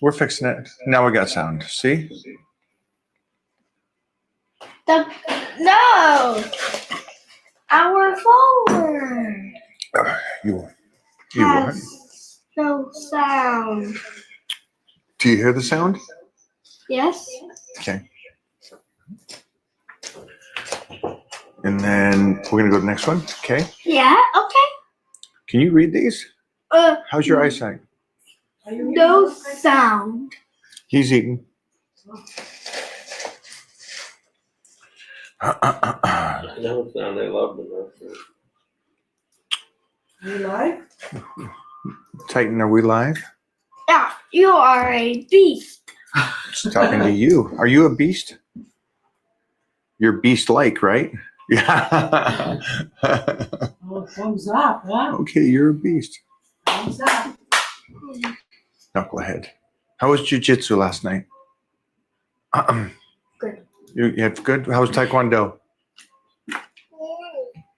We're fixing it. Now we got sound. See? No! Our phone You what? has no sound. Do you hear the sound? Yes? Okay. And then we're going to go to the next one. Okay. Yeah, okay. Can you read these? How's your eyesight? No sound. He's eating. No sound. They love them. You live? Titan, are we live? Yeah, you are a beast. Just talking to you. Are you a beast? You're beast-like, right? Yeah. Oh, thumbs up, huh? Okay, you're a beast. Thumbs up. Knucklehead. How was jiu-jitsu last night? Good. You have good? How was taekwondo?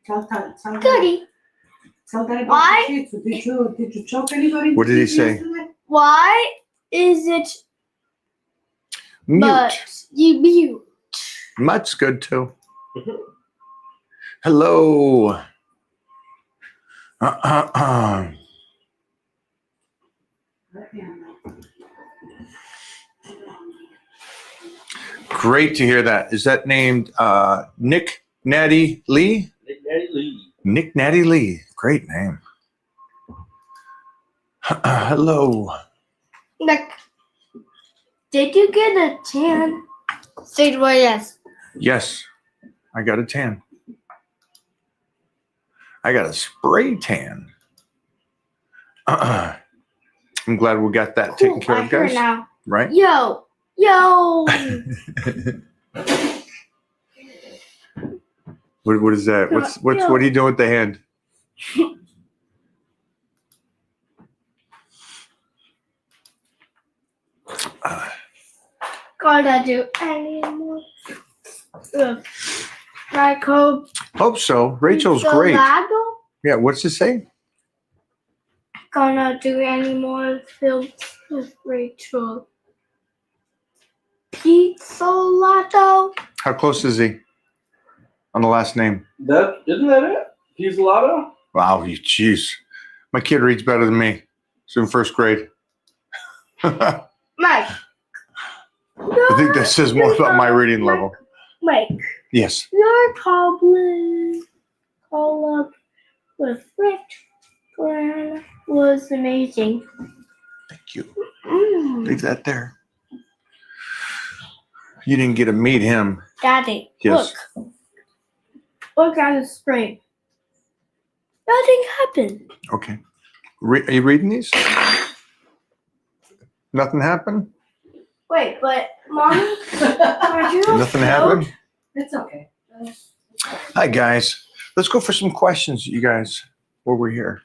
Tell Goody. Daddy Why? about the jiu-jitsu. Did you choke anybody? What did he say? yesterday? Why is it Mute. but you mute? Mutt's good too. Hello. Great to hear that. Is that named Nick Natty Lee? Nick Natty Lee. Nick Natty Lee. Great name. Hello. Nick, did you get a tan? Say well, yes. Yes, I got a tan. I got a spray tan. I'm glad we got that taken care I of, heard guys. now. Right? Yo. What is that? What are you doing with the hand? Gotta do any more. Like hope. Hope so. Rachel's great. Gelato? Yeah, what's it say? Gonna do any more films with Rachel. Pizzolato? How close is he on the last name? Isn't that it? Pizzolato? Wow, jeez. My kid reads better than me. He's in first grade. I Mike. think that says more about my reading level. Mike, Yes. your cobbler call up with Rich Glenn was amazing. Thank you. Mm. Leave that there. You didn't get to meet him. Daddy, Yes. look. Look at the screen. Nothing happened. Okay. Are you reading these? Nothing happened? Wait, but Mommy, are you Nothing happened? It's okay. Hi, guys. Let's go for some questions, you guys, while we're here.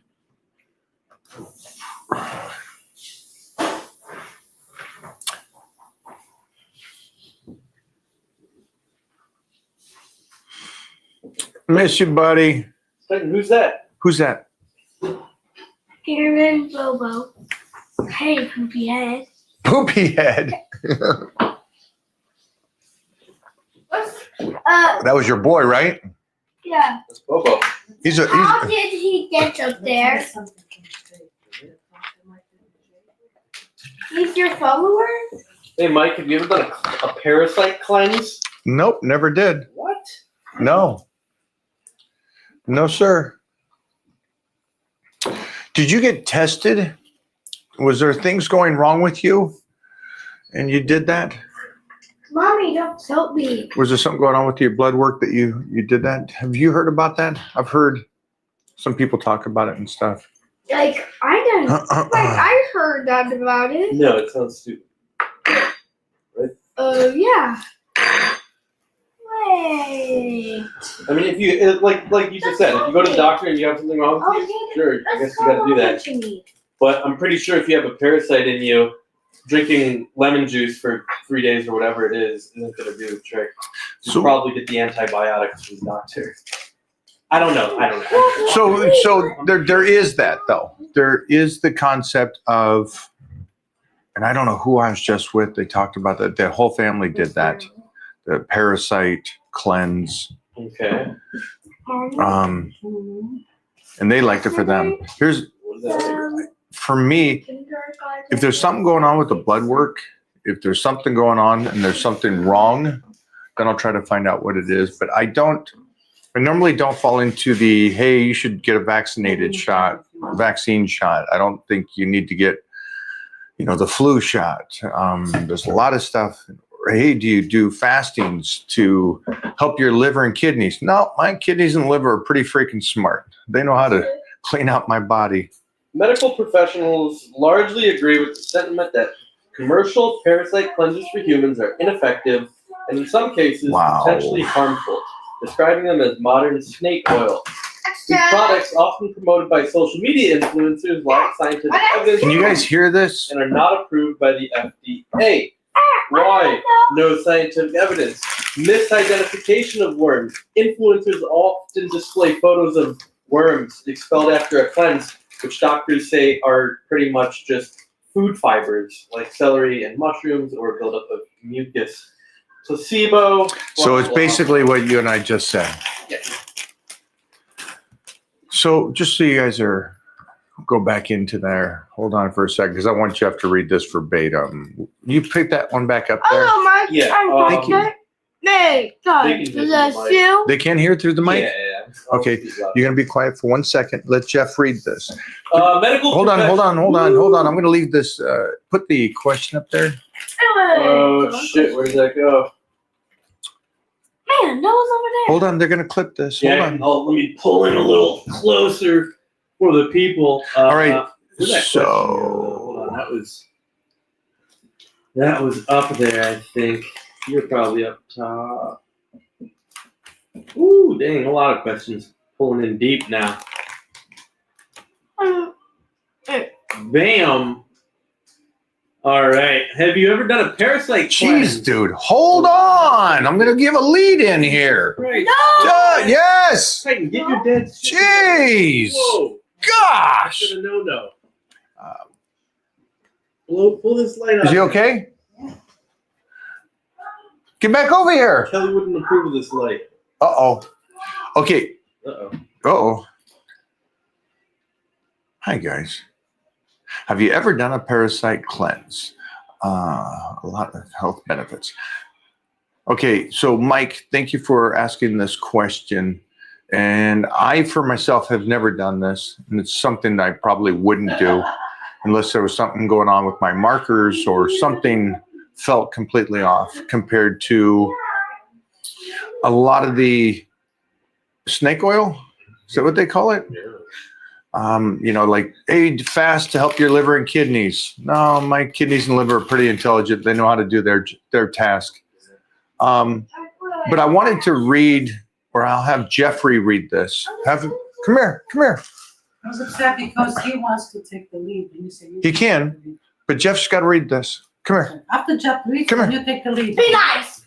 Miss you, buddy. Titan, who's that? Who's that? Aaron Bobo. Hey, poopy head. Poopy head. That was your boy, right? Yeah. That's Bobo. How did he get up there? He's your follower? Hey, Mike, have you ever done a parasite cleanse? Nope, never did. What? No. No, sir. Did you get tested? Was there things going wrong with you? And you did that? Mommy, don't help me. Was there something going on with your blood work that you did that? Have you heard about that? I've heard some people talk about it and stuff. Like, I didn't. Like, I heard that about it. No, it sounds stupid. Yeah. Wait. I mean, if you like you just said, if you go to the doctor and you have something wrong with you, sure, I guess you got to do that. But I'm pretty sure if you have a parasite in you, drinking lemon juice for 3 days or whatever it is isn't going to do the trick. You probably get the antibiotics from the doctor. I don't know. So there is that though. There is the concept of and I don't know who I was just with. They talked about that. The whole family did that. The parasite cleanse. Okay. And they liked it for them. Here's What is that? for me, if there's something going on with the blood work, if there's something going on and there's something wrong, then I'll try to find out what it is. But I normally don't fall into the, hey, you should get a vaccine shot. I don't think you need to get, the flu shot. There's a lot of stuff. Hey, do you do fastings to help your liver and kidneys? No, my kidneys and liver are pretty freaking smart. They know how to clean out my body. Medical professionals largely agree with the sentiment that commercial parasite cleanses for humans are ineffective and in some cases Wow. potentially harmful, describing them as modern snake oil. These products, often promoted by social media influencers, lack scientific evidence Can you guys hear this? and are not approved by the FDA. Why? No scientific evidence. Misidentification of worms. Influencers often display photos of worms expelled after a cleanse, which doctors say are pretty much just food fibers like celery and mushrooms or buildup of mucus. Placebo. So it's basically what you and I just said. Yeah. So just so you guys go back into there. Hold on for a second, because I want Jeff to read this verbatim. You pick that one back up there. Oh my! Yeah, thank you. Hey, They God, can does visit that the mic. feel? They can't hear through the mic. Yeah. Okay, you're gonna be quiet for 1 second. Let Jeff read this. Medical. Hold on. I'm gonna leave this. Put the question up there. Oh shit! Where did that go? Man, that was over there. Hold on. They're gonna clip this. Hold on. Let me pull in a little closer for the people. All right. where'd that So- question go? Hold on, that was up there. I think you're probably up top. Ooh, dang! A lot of questions pulling in deep now. Bam. All right. Have you ever done a parasite cleanse? Jeez, dude. Hold on. I'm gonna give a lead in here. Right. Yes. Titan, get your dead. Jeez. Whoa. Gosh. That's a no. Pull this light Is up. he okay? Get back over here. Kelly wouldn't approve of this light. Uh-oh. Okay. Uh-oh. Uh-oh. Hi, guys. Have you ever done a parasite cleanse? A lot of health benefits. Okay, so Mike, thank you for asking this question. And I, for myself, have never done this. And it's something that I probably wouldn't do unless there was something going on with my markers or something felt completely off compared to a lot of the snake oil. Is that what they call it? Yeah. Like, hey, fast to help your liver and kidneys. No, my kidneys and liver are pretty intelligent. They know how to do their task. But I wanted to read, or I'll have Jeffrey read this. Come here. I was upset because he wants to take the lead. And you say you He take can. the lead. But Jeff's got to read this. Come here. After Jeff reads, Come here. you take the lead. Be nice.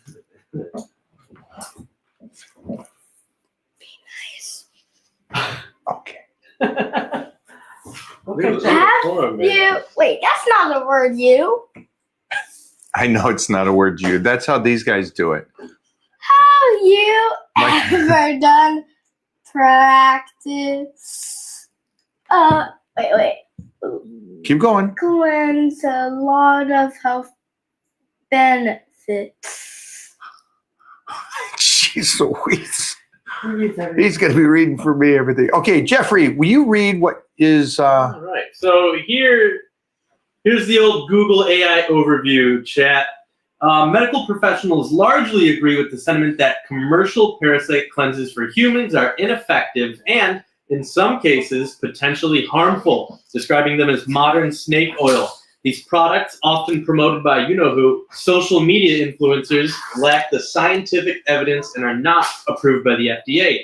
Okay. Okay, Jeff. Have you? Wait, that's not a word. You. I know it's not a word you. That's how these guys do it. Have you Mike. ever done practice? Wait. Keep going. Cleanse a lot of health benefits. Jeez Louise. He's going to be reading for me everything. Okay, Jeffrey, will you read what is... All right. So here's the old Google AI overview chat. Medical professionals largely agree with the sentiment that commercial parasite cleanses for humans are ineffective and, in some cases, potentially harmful, describing them as modern snake oil. These products, often promoted by you-know-who, social media influencers, lack the scientific evidence and are not approved by the FDA.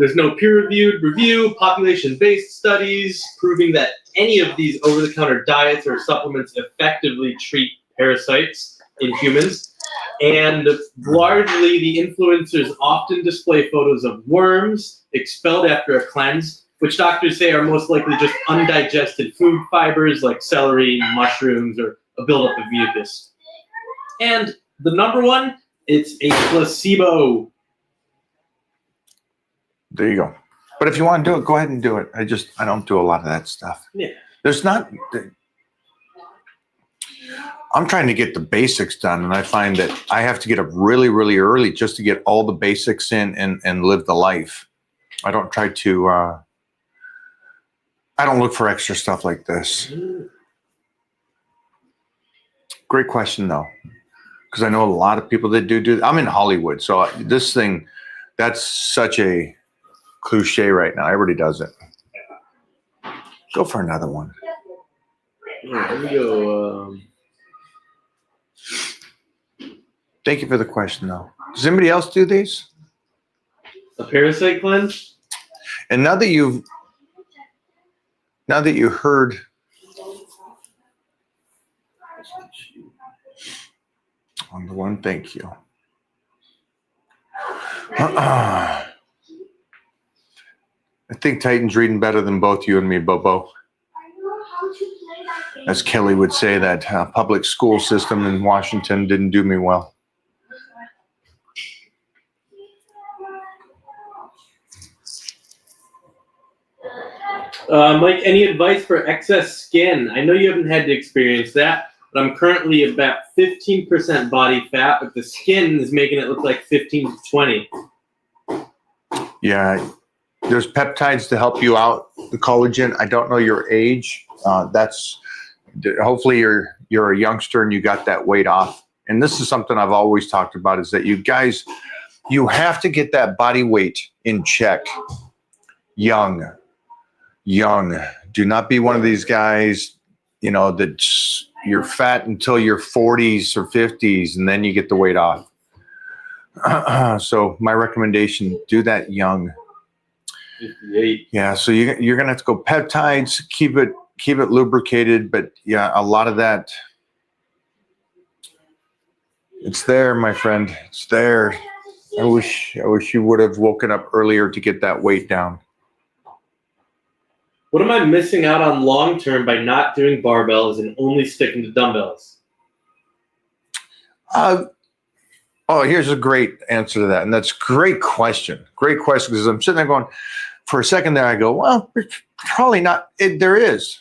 There's no peer-reviewed review, population-based studies proving that any of these over-the-counter diets or supplements effectively treat parasites in humans. And largely, the influencers often display photos of worms expelled after a cleanse, which doctors say are most likely just undigested food fibers like celery, mushrooms, or a buildup of mucus. And the number one, it's a placebo. There you go. But if you want to do it, go ahead and do it. I don't do a lot of that stuff. Yeah. I'm trying to get the basics done, and I find that I have to get up really, really early just to get all the basics in and live the life. I don't try to, I don't look for extra stuff like this. Great question, though, because I know a lot of people that do. I'm in Hollywood, so this thing, that's such a cliche right now. Everybody does it. Go for another one. Yeah, let me go. Thank you for the question, though. Does anybody else do these? A parasite cleanse? And now that you heard on the one, thank you. I think Titan's reading better than both you and me, Bobo. As Kelly would say, that public school system in Washington didn't do me well. Mike, any advice for excess skin? I know you haven't had to experience that, but I'm currently about 15% body fat, but the skin is making it look like 15 to 20. Yeah, there's peptides to help you out, the collagen. I don't know your age. Hopefully you're a youngster and you got that weight off. And this is something I've always talked about, is that you guys, you have to get that body weight in check. Young. Do not be one of these guys, that you're fat until your 40s or 50s and then you get the weight off. So my recommendation, do that young. 58. Yeah, so you're gonna have to go peptides, keep it lubricated, but yeah, a lot of that, it's there, my friend. It's there. I wish you would have woken up earlier to get that weight down. What am I missing out on long term by not doing barbells and only sticking to dumbbells? Here's a great answer to that, and that's a great question. Great question, because I'm sitting there going, for a second there, I go, well, probably not. There is.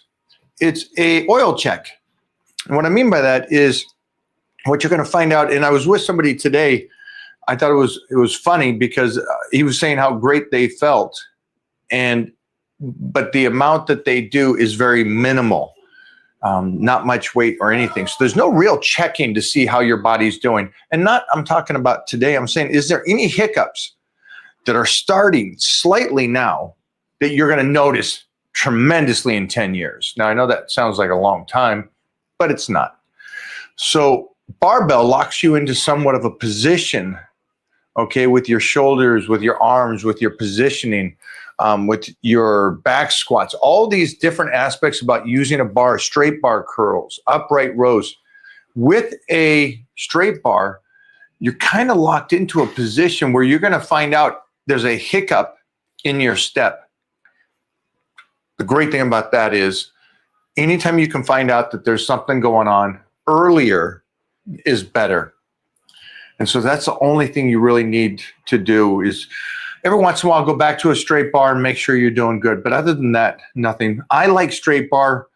It's a oil check, and what I mean by that is what you're going to find out. And I was with somebody today. I thought it was funny because he was saying how great they felt, but the amount that they do is very minimal, not much weight or anything. So there's no real checking to see how your body's doing. And I'm talking about today, I'm saying, is there any hiccups that are starting slightly now that you're going to notice tremendously in 10 years? Now, I know that sounds like a long time, but it's not. So barbell locks you into somewhat of a position, okay, with your shoulders, with your arms, with your positioning, with your back squats, all these different aspects about using a bar, straight bar curls, upright rows. With a straight bar, you're kind of locked into a position where you're going to find out there's a hiccup in your step. The great thing about that is anytime you can find out that there's something going on earlier is better. And so that's the only thing you really need to do is every once in a while go back to a straight bar and make sure you're doing good. But other than that, nothing. I like straight bar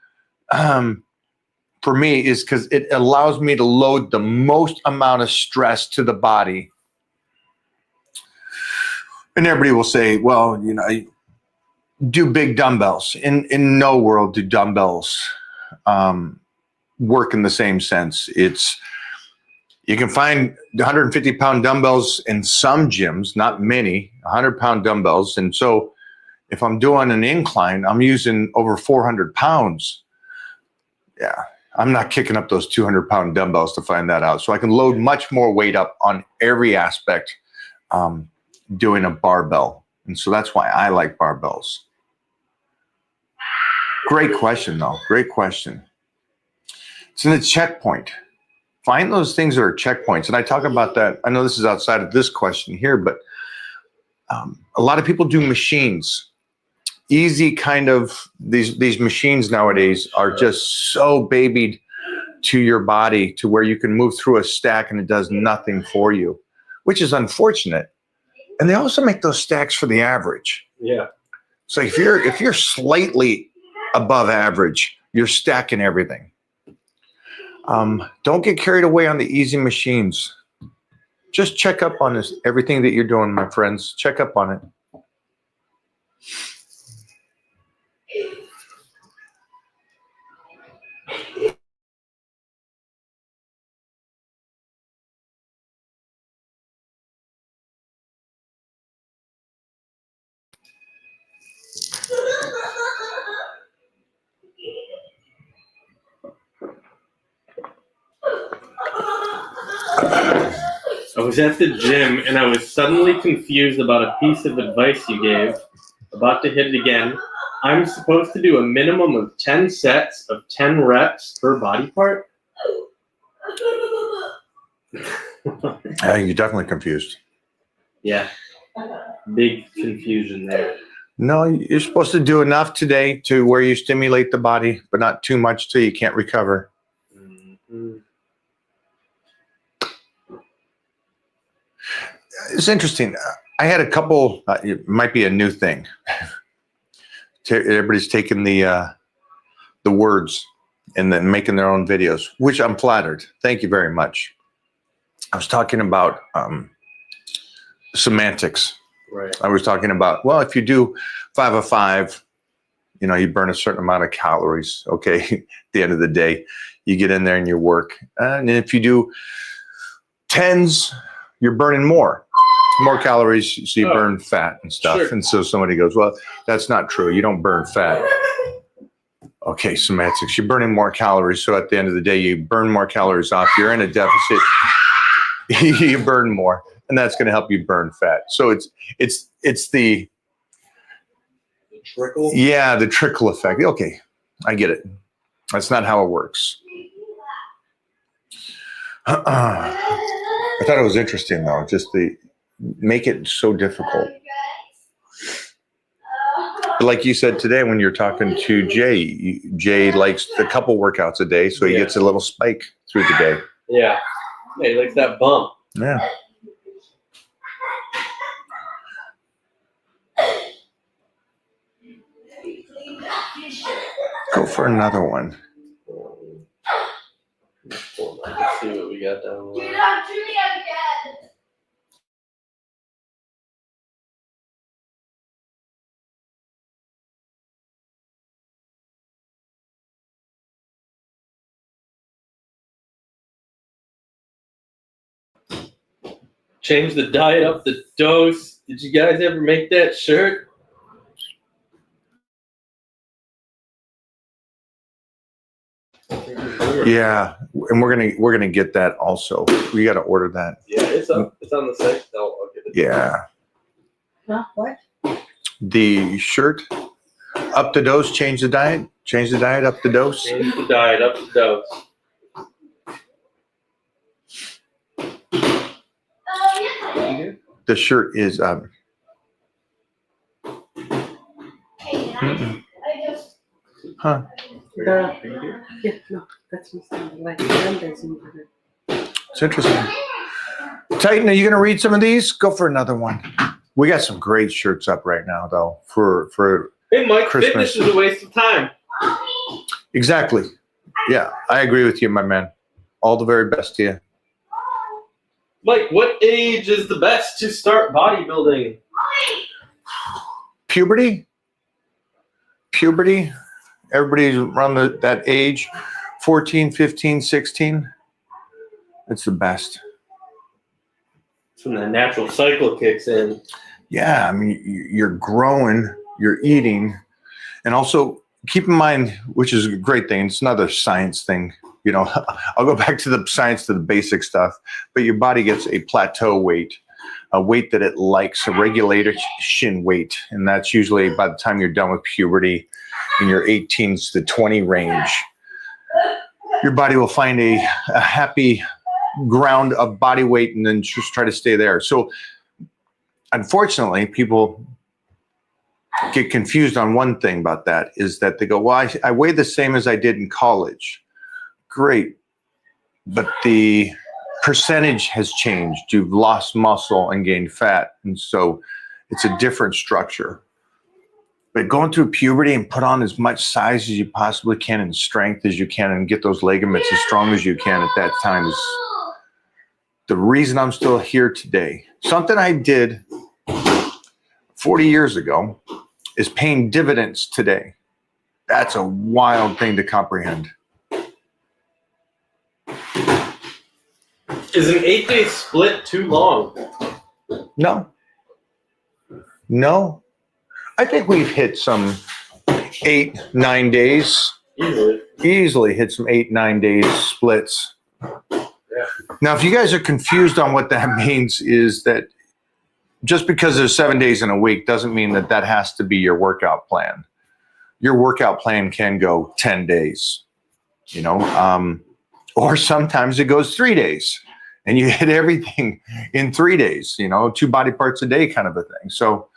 for me is because it allows me to load the most amount of stress to the body. And everybody will say, well, do big dumbbells. In no world do dumbbells work in the same sense. You can find 150-pound dumbbells in some gyms, not many, 100-pound dumbbells. And so if I'm doing an incline, I'm using over 400 pounds. Yeah, I'm not kicking up those 200-pound dumbbells to find that out. So I can load much more weight up on every aspect doing a barbell. And so that's why I like barbells. Great question, though. Great question. It's in a checkpoint. Find those things that are checkpoints. And I talk about that. I know this is outside of this question here, but a lot of people do machines. easy kind of these machines nowadays are just so babied to your body to where you can move through a stack and it does nothing for you, which is unfortunate. And they also make those stacks for the average. Yeah. So if you're slightly above average, you're stacking everything. Don't get carried away on the easy machines. Just check up on this, everything that you're doing, my friends. Check up on it. I was at the gym and I was suddenly confused about a piece of advice you gave. About to hit it again. I'm supposed to do a minimum of 10 sets of 10 reps per body part? You're definitely confused. Yeah. Big confusion there. No, you're supposed to do enough today to where you stimulate the body, but not too much till you can't recover. Mm-hmm. It's interesting. I had a couple, it might be a new thing. Everybody's taking the words and then making their own videos, which I'm flattered. Thank you very much. I was talking about semantics. Right. I was talking about, well, if you do 5 of 5, you know, you burn a certain amount of calories. Okay. At the end of the day, you get in there and you work. And if you do 10s, you're burning more calories. So you burn fat and stuff. Sure. And so somebody goes, well, that's not true. You don't burn fat. Okay. Semantics. You're burning more calories. So at the end of the day, you burn more calories off. You're in a deficit. You burn more. And that's going to help you burn fat. So it's the trickle. Yeah, the trickle effect. Okay, I get it. That's not how it works. I thought it was interesting though, just the make it so difficult. But like you said today when you're talking to Jay, Jay likes a couple workouts a day, so he gets a little spike through the day. Yeah. Yeah, he likes that bump. Yeah. Go for another one. Let's see what we got down there. Change the diet up the dose. Did you guys ever make that shirt? Yeah, and we're gonna get that also. We got to order that. Yeah, it's up. It's on the site. I'll get it. Yeah, Huh? What? the shirt. Up the dose, change the diet. Change the diet, up the dose. Change the diet up the dose. The shirt is huh. Yeah, no, that's like Mondays in the It's interesting. Titan, are you gonna read some of these? Go for another one. We got some great shirts up right now though for Hey, Mike, Christmas. fitness is a waste of time. exactly. Yeah, I agree with you, my man. All the very best to you. Mike, what age is the best to start bodybuilding? Puberty. Everybody's around that age, 14, 15, 16. It's the best. It's when the natural cycle kicks in. Yeah, I mean, you're growing, you're eating, and also keep in mind, which is a great thing, it's another science thing. You know, I'll go back to the science, to the basic stuff, but your body gets a plateau weight, a weight that it likes, a regulation weight, and that's usually by the time you're done with puberty in your 18s to 20 range. Your body will find a happy ground of body weight and then just try to stay there. So unfortunately, people get confused on one thing about that is that they go, well, I weigh the same as I did in college. Great. But the percentage has changed. You've lost muscle and gained fat. And so it's a different structure. But going through puberty and put on as much size as you possibly can and strength as you can and get those ligaments as strong as you can at that time is the reason I'm still here today. Something I did 40 years ago is paying dividends today. That's a wild thing to comprehend. Is an 8-day split too long? No. I think we've hit some 8-9 days. Easily hit some 8-9 days splits. Yeah. Now, if you guys are confused on what that means, is that just because there's 7 days in a week doesn't mean that that has to be your workout plan. Your workout plan can go 10 days, or sometimes it goes 3 days and you hit everything in 3 days, 2 body parts a day kind of a thing. So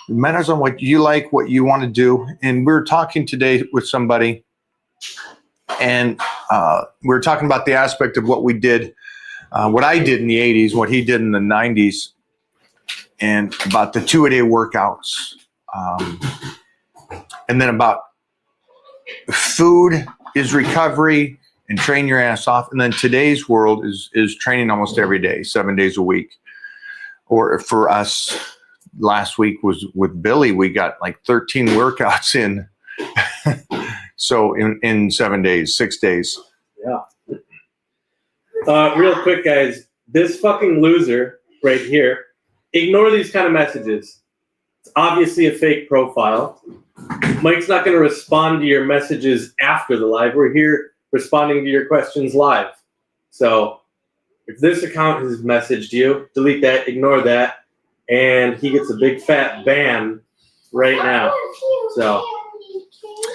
it matters on what you like, what you want to do. And we were talking today with somebody, and we were talking about the aspect of what we did, what I did in the 80s, what he did in the 90s, and about the 2-a-day workouts. And then about food is recovery and train your ass off. And then today's world is training almost every day, 7 days a week. Or for us, last week was with Billy, we got like 13 workouts in. So in 7 days, 6 days. Yeah. Real quick, guys, this fucking loser right here, ignore these kind of messages. It's obviously a fake profile. Mike's not going to respond to your messages after the live. We're here responding to your questions live. So if this account has messaged you, delete that, ignore that, and he gets a big fat ban right now. So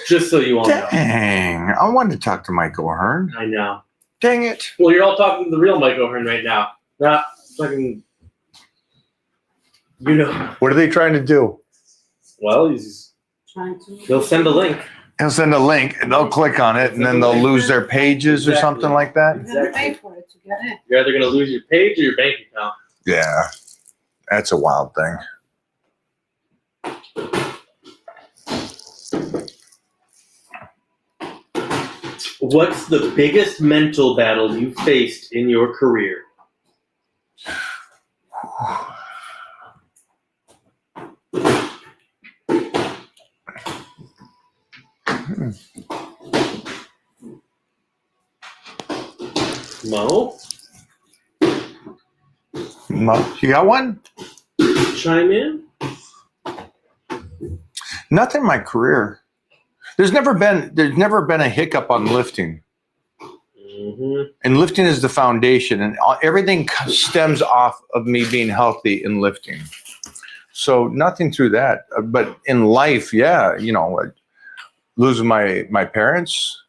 just so you all know. Dang, I wanted to talk to Mike O'Hearn. I know. Dang it. Well, you're all talking to the real Mike O'Hearn right now. Not fucking, What are they trying to do? Well, Trying to. he'll send a link. He'll send a link and they'll click on it and then they'll lose their pages or Exactly. something like that. You gotta pay for it to get in. You're either going to lose your page or your bank account. Yeah, that's a wild thing. What's the biggest mental battle you faced in your career? Mo? You got one? Chime in? Nothing in my career. There's never been a hiccup on lifting. Mm-hmm. And lifting is the foundation, and everything stems off of me being healthy in lifting. So nothing through that. But in life, yeah, losing my parents,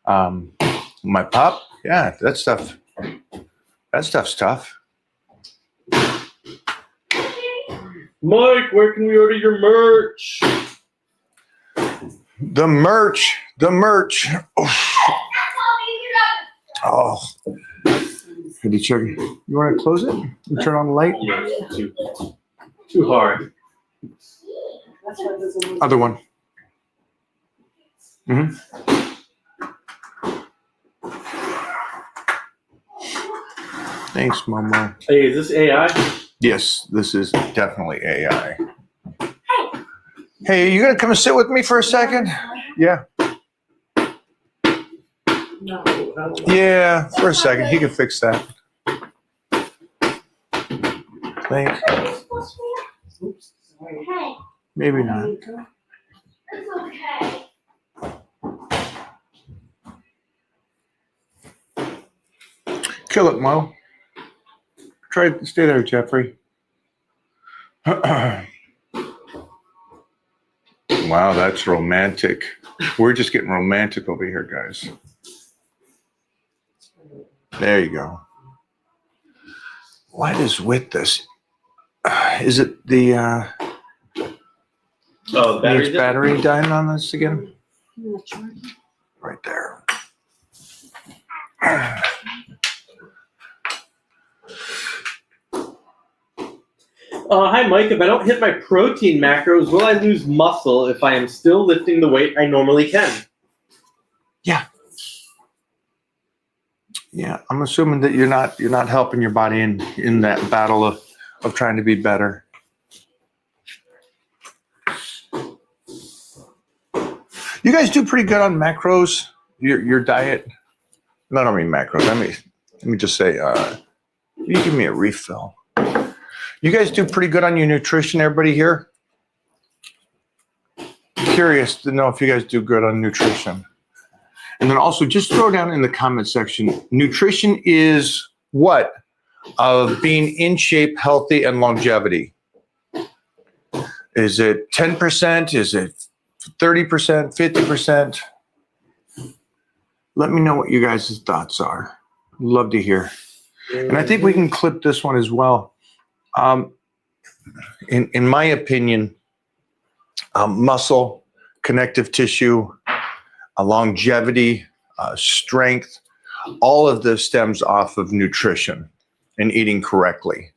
my pup, yeah, that stuff's tough. Mike, where can we order your merch? The merch. Oh. Did you check? You want to close it? And turn on the light? Yeah, too hard. That's why it doesn't work. Other one. Thanks, Momo. Hey, is this AI? Yes, this is definitely AI. Hey, you gonna come and sit with me for a second? Yeah. No. Yeah, for a second. He can fix that. Thanks. Oops, sorry. Hey, Maybe not. it's okay. Kill it, Mo. Try to stay there, Jeffrey. Wow, that's romantic. We're just getting romantic over here, guys. There you go. What is with this? Is it the Oh, the battery's Needs battery dying on this again? I'm not sure. Right there. Hi, Mike. If I don't hit my protein macros, will I lose muscle if I am still lifting the weight I normally can? Yeah, I'm assuming that you're not helping your body in that battle of trying to be better. You guys do pretty good on macros. Your diet. No, I don't mean macros. Let me just say, you give me a refill. You guys do pretty good on your nutrition. Everybody here? Curious to know if you guys do good on nutrition. And then also just throw down in the comment section, nutrition is what of being in shape, healthy, and longevity? Is it 10%? Is it 30%, 50%? Let me know what you guys' thoughts are. Love to hear. And I think we can clip this one as well. In my opinion, muscle, connective tissue, longevity, strength, all of this stems off of nutrition and eating correctly.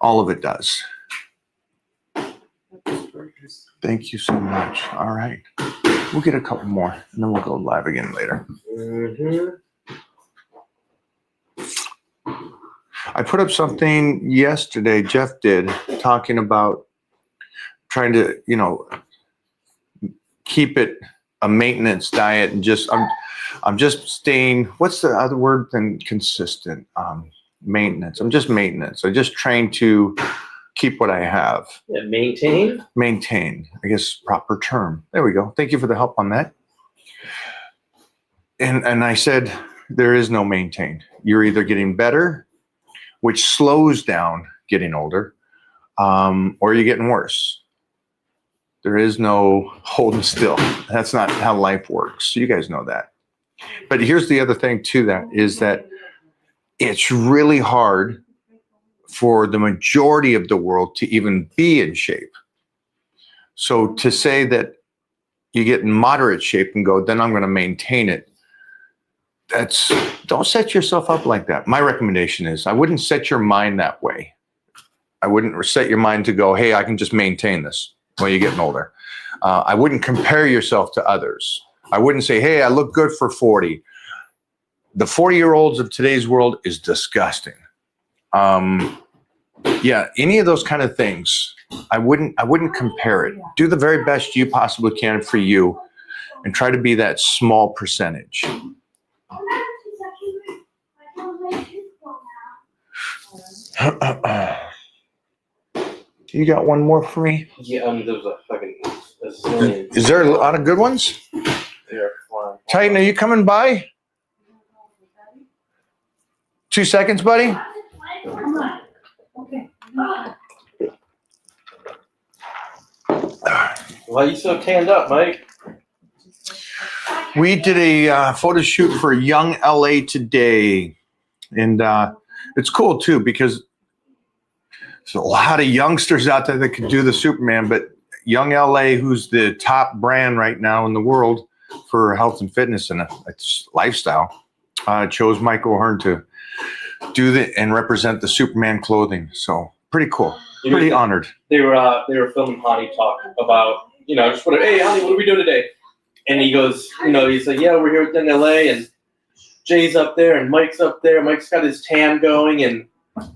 All of it does. Thank you so much. All right. We'll get a couple more and then we'll go live again later. I put up something yesterday, Jeff did, talking about trying to, keep it a maintenance diet and I'm just staying, what's the other word than consistent? Maintenance. I'm just maintenance. I just trying to keep what I have. Yeah, maintain. Maintain, I guess, proper term. There we go. Thank you for the help on that. And I said, there is no maintain. You're either getting better, which slows down getting older, or you're getting worse. There is no holding still. That's not how life works. You guys know that. But here's the other thing to that is that it's really hard for the majority of the world to even be in shape. So to say that you get in moderate shape and go, then I'm going to maintain it. Don't set yourself up like that. My recommendation is I wouldn't set your mind that way. I wouldn't set your mind to go, hey, I can just maintain this when you're getting older. I wouldn't compare yourself to others. I wouldn't say, hey, I look good for 40. The 40-year-olds of today's world is disgusting. Yeah, any of those kind of things, I wouldn't compare it. Do the very best you possibly can for you and try to be that small percentage. You got one more for me? Yeah, there was a fucking a zillion. Is there a lot of good ones? Titan, are you coming by? 2 seconds, buddy. Okay. Why are you so tanned up, Mike? We did a photo shoot for Young LA today. And it's cool, too, because there's a lot of youngsters out there that could do the Superman, but Young LA, who's the top brand right now in the world for health and fitness and its lifestyle, chose Mike O'Hearn to do and represent the Superman clothing. So pretty cool. Pretty honored. They were filming Honey talk about, just whatever. Hey, Honey, what are we doing today? And he goes, he's like, yeah, we're here with Young LA, and Jay's up there, and Mike's up there. Mike's got his tan going, and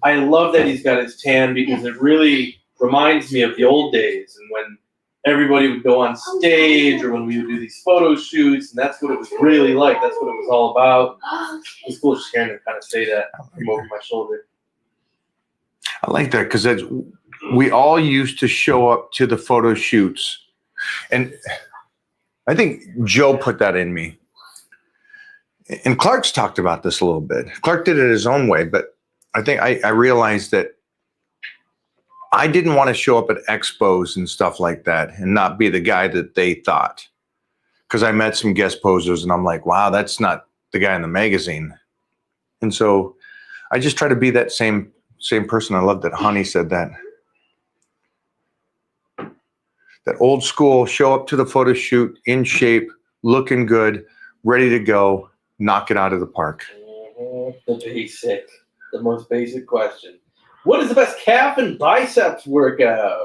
I love that he's got his tan because it really reminds me of the old days and when everybody would go on stage or when we would do these photo shoots, and that's what it was really like. That's what it was all about. It's cool just hearing him kind of say that from over my shoulder. I like that because we all used to show up to the photo shoots. And I think Joe put that in me. And Clark's talked about this a little bit. Clark did it his own way, but I think I realized that I didn't want to show up at expos and stuff like that and not be the guy that they thought. Because I met some guest posers and I'm like, wow, that's not the guy in the magazine. And so I just try to be that same person. I love that Honey said that. That old school, show up to the photo shoot in shape, looking good, ready to go, knock it out of the park. The most basic question. What is the best calf and biceps workout?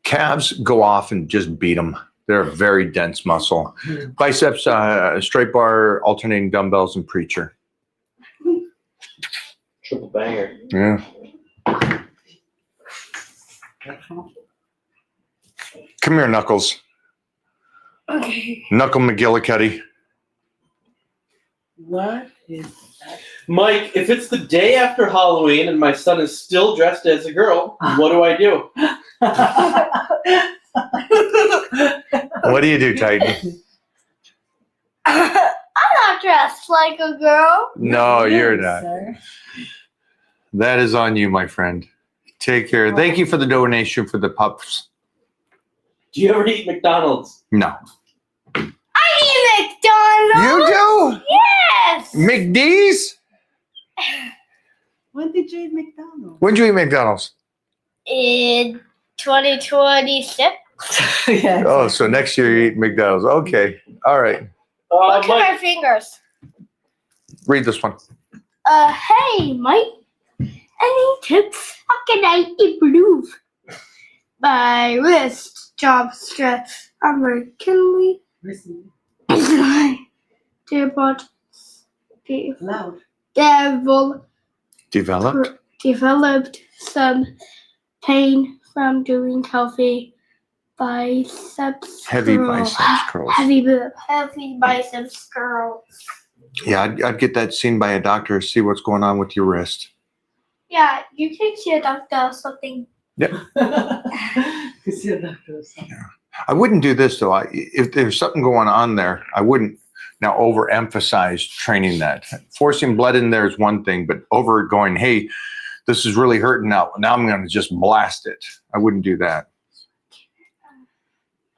Calves go off and just beat them. They're a very dense muscle. Biceps, straight bar, alternating dumbbells, and preacher. Triple banger. Yeah. Come here, Knuckles. Okay. Knuckle McGillicuddy. What is that? Mike, if it's the day after Halloween and my son is still dressed as a girl, what do I do? What do you do, Titan? I'm not dressed like a girl. No, you're not. Sir. That is on you, my friend. Take care. Thank you for the donation for the pups. Do you ever eat McDonald's? No. I eat McDonald's. You Yes. do? McD's? When did you eat McDonald's? When'd you eat McDonald's? In 2026. Yeah. Oh, so next year you eat McDonald's. Okay. All right. Look at Mike, my fingers. Read this one. Hey, Mike. Any tips? How can I improve my wrist job stress? I'm McKinley. Listen, Developed loud. Developed? some pain from doing healthy biceps Heavy curl. biceps curls. Heavy biceps curls. Yeah, I'd get that seen by a doctor, see what's going on with your wrist. Yeah, you can see a doctor or something. You see a doctor or something. I wouldn't do this, though. If there's something going on there, I wouldn't now overemphasize training that. Forcing blood in there is one thing, but going, hey, this is really hurting now. Now I'm going to just blast it. I wouldn't do that.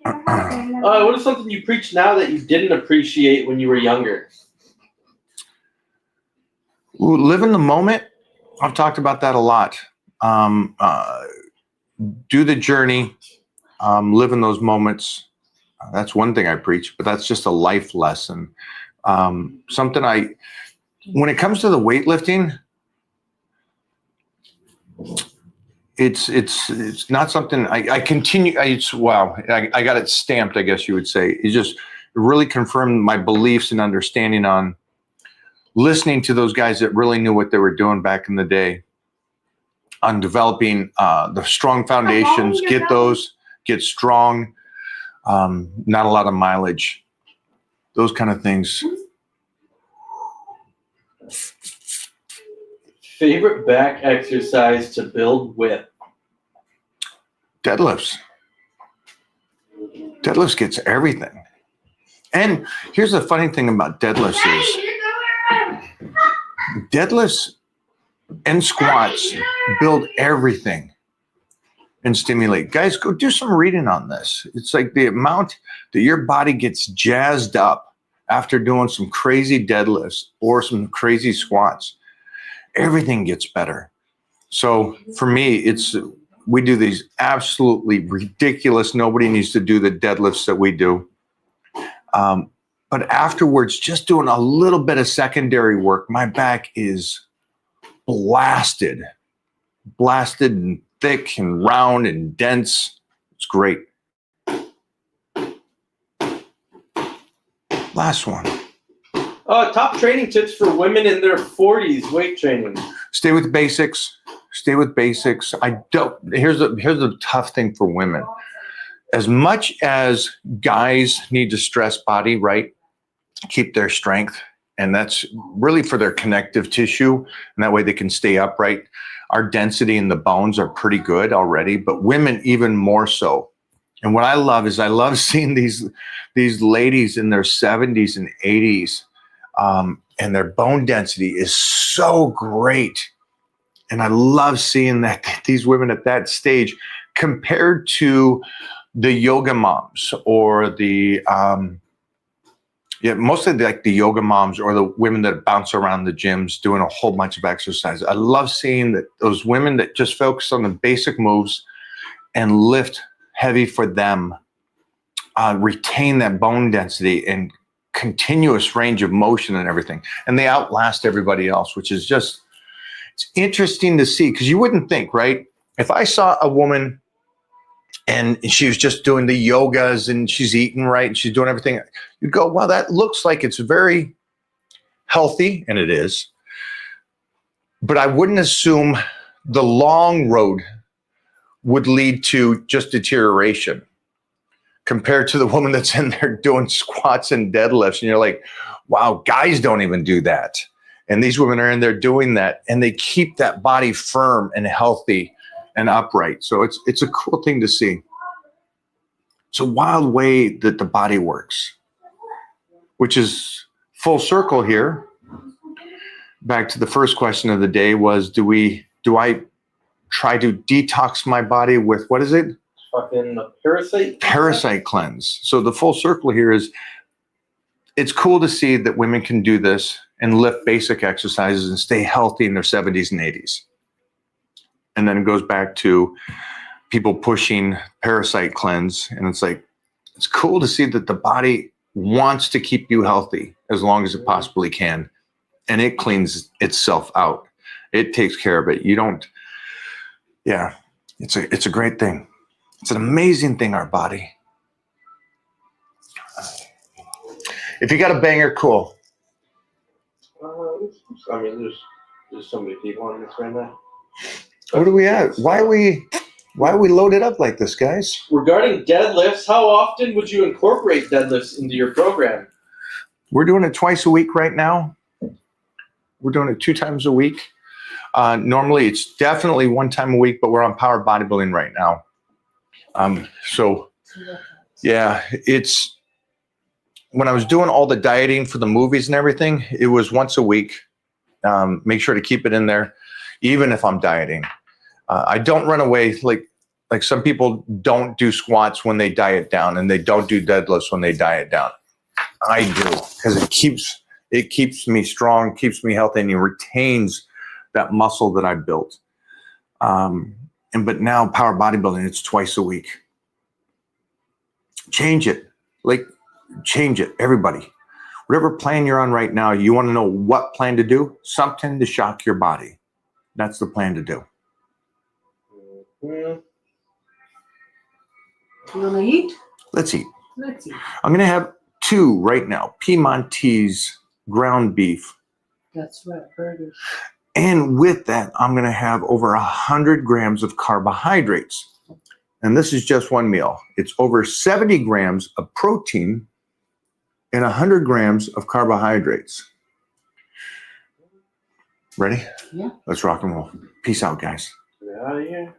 what is something you preach now that you didn't appreciate when you were younger? Ooh, live in the moment. I've talked about that a lot. Do the journey. Live in those moments. That's one thing I preach, but that's just a life lesson. Something when it comes to the weightlifting, it's not something I continue. I got it stamped, I guess you would say. It just really confirmed my beliefs and understanding on listening to those guys that really knew what they were doing back in the day, on developing the strong foundations, get strong, not a lot of mileage, those kind of things. Favorite back exercise to build with? Deadlifts. Deadlifts gets everything. And here's the funny thing about deadlifts is deadlifts and squats build everything and stimulate. Guys, go do some reading on this. It's like the amount that your body gets jazzed up after doing some crazy deadlifts or some crazy squats. Everything gets better. So for me, we do these absolutely ridiculous, nobody needs to do the deadlifts that we do. But afterwards, just doing a little bit of secondary work, my back is blasted and thick and round and dense. It's great. Last one. Top training tips for women in their 40s, weight training. Stay with basics. Here's the tough thing for women. As much as guys need to stress body, right? Keep their strength. And that's really for their connective tissue. And that way they can stay upright. Our density in the bones are pretty good already, but women even more so. And what I love is seeing these ladies in their 70s and 80s, and their bone density is so great. And I love seeing that these women at that stage compared to the yoga moms or mostly like the yoga moms or the women that bounce around the gyms doing a whole bunch of exercise. I love seeing that those women that just focus on the basic moves and lift heavy for them retain that bone density and continuous range of motion and everything. And they outlast everybody else, which is just, it's interesting to see, because you wouldn't think, right? If I saw a woman and she was just doing the yogas and she's eating right and she's doing everything, you'd go, wow, that looks like it's very healthy, and it is. But I wouldn't assume the long road would lead to just deterioration compared to the woman that's in there doing squats and deadlifts. And you're like, wow, guys don't even do that. And these women are in there doing that, and they keep that body firm and healthy and upright. So it's a cool thing to see. It's a wild way that the body works, which is full circle here. Back to the first question of the day was, do I try to detox my body with, what is it? Fucking parasite. Parasite cleanse. So the full circle here is, it's cool to see that women can do this and lift basic exercises and stay healthy in their 70s and 80s. And then it goes back to people pushing parasite cleanse. And it's like, it's cool to see that the body wants to keep you healthy as long as it possibly can. And it cleans itself out. It takes care of it. You don't, yeah, it's a great thing. It's an amazing thing, our body. If you got a banger, cool. I mean, there's so many people on this right now. What are we at? Why are we loaded up like this, guys? Regarding deadlifts, how often would you incorporate deadlifts into your program? We're doing it twice a week right now. We're doing it 2 times a week. Normally, it's definitely 1 time a week, but we're on power bodybuilding right now. So, yeah, it's when I was doing all the dieting for the movies and everything, it was once a week. Make sure to keep it in there, even if I'm dieting. I don't run away like some people don't do squats when they diet down, and they don't do deadlifts when they diet down. I do, because it keeps me strong, keeps me healthy, and it retains that muscle that I built. But now power bodybuilding, it's twice a week. Change it. Change it, everybody. Whatever plan you're on right now, you want to know what plan to do? Something to shock your body. That's the plan to do. You wanna eat? Let's eat. Let's eat. I'm going to have 2 right now. Piedmontese ground beef. That's right, burgers. And with that, I'm going to have over 100 grams of carbohydrates. And this is just one meal. It's over 70 grams of protein and 100 grams of carbohydrates. Ready? Yeah. Let's rock and roll. Peace out, guys. Get out of here.